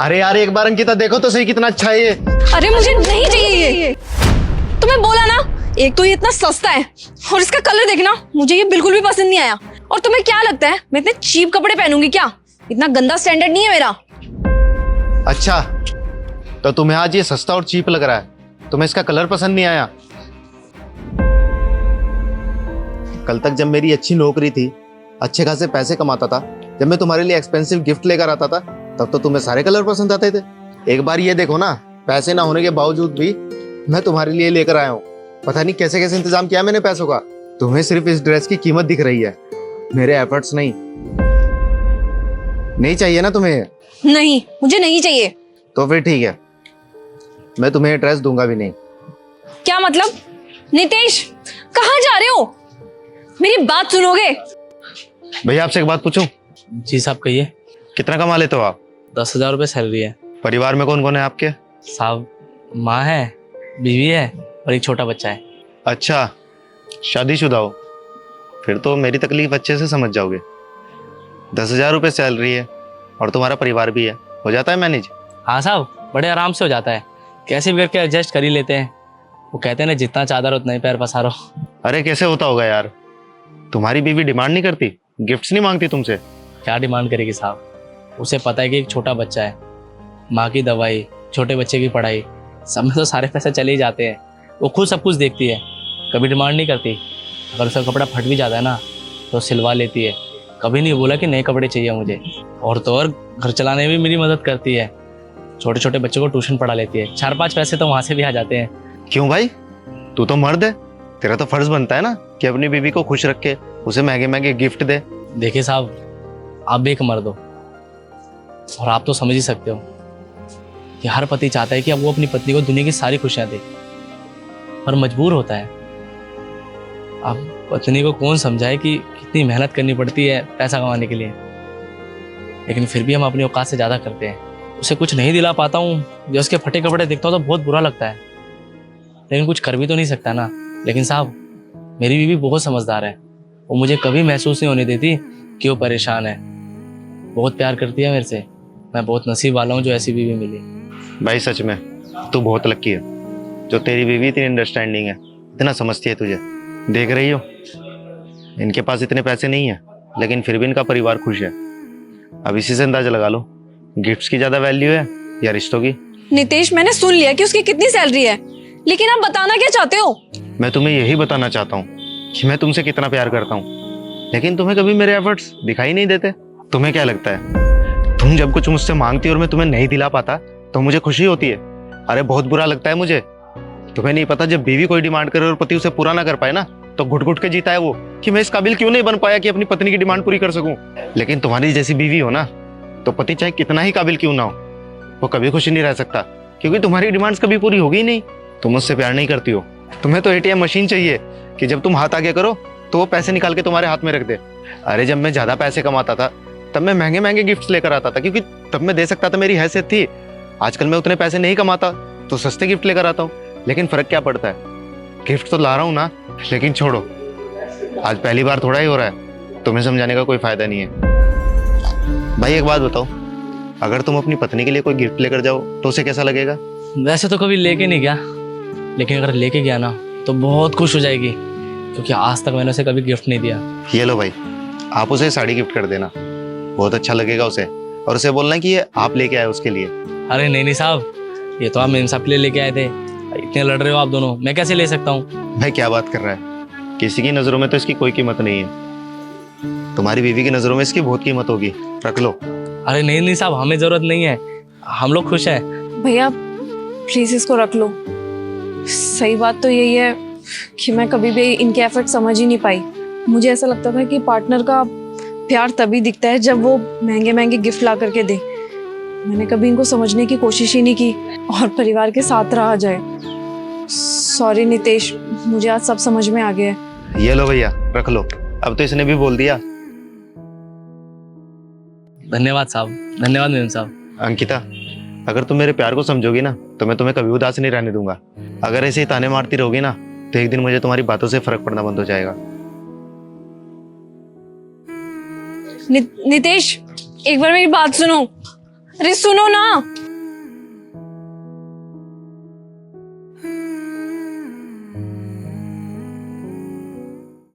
अरे यार एक बार अंकिता देखो तो सही कितना अच्छा है ये। अरे मुझे नहीं चाहिए ये। तुम्हें बोला ना, एक तो ये इतना सस्ता है और इसका कलर देखना, मुझे ये बिल्कुल भी पसंद नहीं आया। और तुम्हें क्या लगता है मैं इतने चीप कपड़े पहनूंगी क्या? इतना गंदा स्टैंडर्ड नहीं है मेरा। अच्छा तो तुम्हें आज ये सस्ता और चीप लग रहा है, तुम्हें इसका कलर पसंद नहीं आया। कल तक जब मेरी अच्छी नौकरी थी, अच्छे खासे पैसे कमाता था, जब मैं तुम्हारे लिए एक्सपेंसिव गिफ्ट लेकर आता था, तब तो तुम्हें सारे कलर पसंद आते थे। एक बार ये देखो ना, पैसे ना होने के बावजूद भी मैं तुम्हारे लिए लेकर आया हूँ। पता नहीं कैसे कैसे इंतजाम किया मैंने पैसों का। तुम्हें सिर्फ इस ड्रेस की कीमत दिख रही है, मेरे एफर्ट्स नहीं। नहीं चाहिए ना तुम्हें? नहीं, मुझे नहीं चाहिए। तो फिर ठीक है, मैं तुम्हें ये ड्रेस दूंगा भी नहीं। क्या मतलब? नितेश, कहाँ जा रहे हो? मेरी बात सुनोगे? भैया आपसे एक बात पूछूं? जी साहब कहिए। कितना कमा लेते हो आप? 10,000 रुपये सैलरी है। परिवार में कौन कौन है आपके? साहब माँ है, बीवी है और एक छोटा बच्चा है। अच्छा, शादीशुदा हो? फिर तो मेरी तकलीफ अच्छे से समझ जाओगे। 10,000 रुपये सैलरी है और तुम्हारा परिवार भी है, हो जाता है मैनेज? हाँ साहब, बड़े आराम से हो जाता है, कैसे भी करके एडजस्ट कर ही लेते हैं। वो कहते हैं ना, जितना चादर उतना ही पैर पसारो। अरे कैसे होता होगा यार, तुम्हारी बीवी डिमांड नहीं करती, गिफ्ट्स नहीं मांगती तुमसे? क्या डिमांड करेगी साहब, उसे पता है कि एक छोटा बच्चा है, माँ की दवाई, छोटे बच्चे की पढ़ाई, सब में तो सारे पैसे चले ही जाते हैं। वो खुद सब कुछ देखती है, कभी डिमांड नहीं करती। अगर उसका कपड़ा फट भी जाता है ना तो सिलवा लेती है, कभी नहीं बोला कि नए कपड़े चाहिए मुझे। और तो और घर चलाने में भी मेरी मदद करती है, छोटे छोटे बच्चों को ट्यूशन पढ़ा लेती है। 4-5 पैसे तो वहाँ से भी आ जाते हैं। क्यों भाई, तू तो मर्द है, तेरा तो फर्ज बनता है ना कि अपनी बीवी को खुश रख के उसे महंगे महंगे गिफ्ट दे। देखिए साहब, आप भी एक मर्द हो और आप तो समझ ही सकते हो कि हर पति चाहता है कि अब वो अपनी पत्नी को दुनिया की सारी खुशियां दे, पर मजबूर होता है। अब पत्नी को कौन समझाए कि कितनी मेहनत करनी पड़ती है पैसा कमाने के लिए, लेकिन फिर भी हम अपनी औकात से ज़्यादा करते हैं। उसे कुछ नहीं दिला पाता हूँ, जब उसके फटे कपड़े देखता हूँ तो बहुत बुरा लगता है, लेकिन कुछ कर भी तो नहीं सकता ना। लेकिन साहब, मेरी बीवी बहुत समझदार है, वो मुझे कभी महसूस नहीं होने देती कि वो परेशान है। बहुत प्यार करती है मेरे से। मैं बहुत नसीब वाला हूँ जो ऐसी बीवी मिली। भाई सच में तू बहुत लकी है जो तेरी बीवी इतनी अंडरस्टैंडिंग है, इतना समझती है तुझे। देख रही हो, इनके पास इतने पैसे नहीं है, लेकिन फिर भी इनका परिवार खुश है। अब इसी से अंदाजा लगा लो, गिफ्ट्स की ज्यादा वैल्यू है या रिश्तों की? नितेश, मैंने सुन लिया कि उसकी कितनी सैलरी है, लेकिन आप बताना क्या चाहते हो? मैं तुम्हें यही बताना चाहता हूँ कि मैं तुमसे कितना प्यार करता हूँ, लेकिन तुम्हें कभी मेरे एफर्ट्स दिखाई नहीं देते। तुम्हें क्या लगता है, तुम जब कुछ मुझसे मांगती और मैं तुम्हें नहीं दिला पाता तो मुझे खुशी होती है? अरे बहुत बुरा लगता है मुझे। तुम्हें नहीं पता, जब बीवी कोई डिमांड करे और पति उसे पूरा ना कर पाए ना, तो घुट घुट के जीता है वो कि मैं इस काबिल क्यों नहीं बन पाया कि अपनी पत्नी की डिमांड पूरी कर सकूं। लेकिन तुम्हारी जैसी बीवी हो ना, तो पति चाहे कितना ही काबिल क्यों ना हो, वो कभी खुशी नहीं रह सकता, क्योंकि तुम्हारी डिमांड्स कभी पूरी होगी ही नहीं। तुम मुझसे प्यार नहीं करती हो, तुम्हें तो एटीएम मशीन चाहिए कि जब तुम हाथ आगे करो तो वो पैसे निकाल के तुम्हारे हाथ में रख दे। अरे जब मैं ज्यादा पैसे कमाता था तब मैं महंगे महंगे गिफ्ट्स लेकर आता था, क्योंकि तब मैं दे सकता था, मेरी हैसियत थी। आजकल मैं उतने पैसे नहीं कमाता तो सस्ते गिफ्ट लेकर आता हूँ, लेकिन फर्क क्या पड़ता है, गिफ्ट तो ला रहा हूँ ना। लेकिन छोड़ो, आज पहली बार थोड़ा ही हो रहा है, तुम्हें समझाने का कोई फायदा नहीं है। भाई एक बात बताओ, अगर तुम अपनी पत्नी के लिए कोई गिफ्ट लेकर जाओ तो उसे कैसा लगेगा? वैसे तो कभी लेके नहीं गया, लेकिन अगर लेके गया ना तो बहुत खुश हो जाएगी, क्योंकि आज तक मैंने उसे कभी गिफ्ट नहीं दिया। ये लो भाई, आप उसे साड़ी गिफ्ट कर देना, बहुत अच्छा लगेगा उसे। और उसे बोलना कि ये आप लेके आए उसके लिए। अरे नहीं साहब, ये तो आप मेरे साहब के लिए लेके आए थे। इतने लड़ रहे हो आप दोनों, मैं कैसे ले सकता हूँ? भाई क्या बात कर रहा है, किसी की नजरों में तो इसकी कोई कीमत नहीं है, तुम्हारी बीवी की नजरों में इसकी बहुत कीमत होगी, रख लो। अरे नहीं साहब, हमें जरूरत नहीं है, हम लोग खुश हैं। भैया प्लीज इसको रख लो। सही बात तो यही है कि मैं कभी भी इनके एफर्ट समझ ही नहीं पाई। मुझे ऐसा लगता था कि पार्टनर का प्यार तभी दिखता है जब वो महंगे महंगे गिफ्ट ला करके दे। मैंने कभी इनको समझने की कोशिश ही नहीं की और परिवार के साथ रहा जाए। सॉरी नितेश, मुझे आज सब समझ में आ गया है। ये लो भैया, रख लो, अब तो इसने भी बोल दिया। धन्यवाद साहब, धन्यवाद मेम साहब। अंकिता, अगर तुम मेरे प्यार को समझोगी ना तो मैं तुम्हें कभी उदास नहीं रहने दूंगा। अगर ऐसे ही ताने मारती रहोगी ना तो एक दिन मुझे तुम्हारी बातों से फर्क पड़ना बंद हो जाएगा। नितेश, एक बार मेरी बात सुनो। अरे सुनो ना।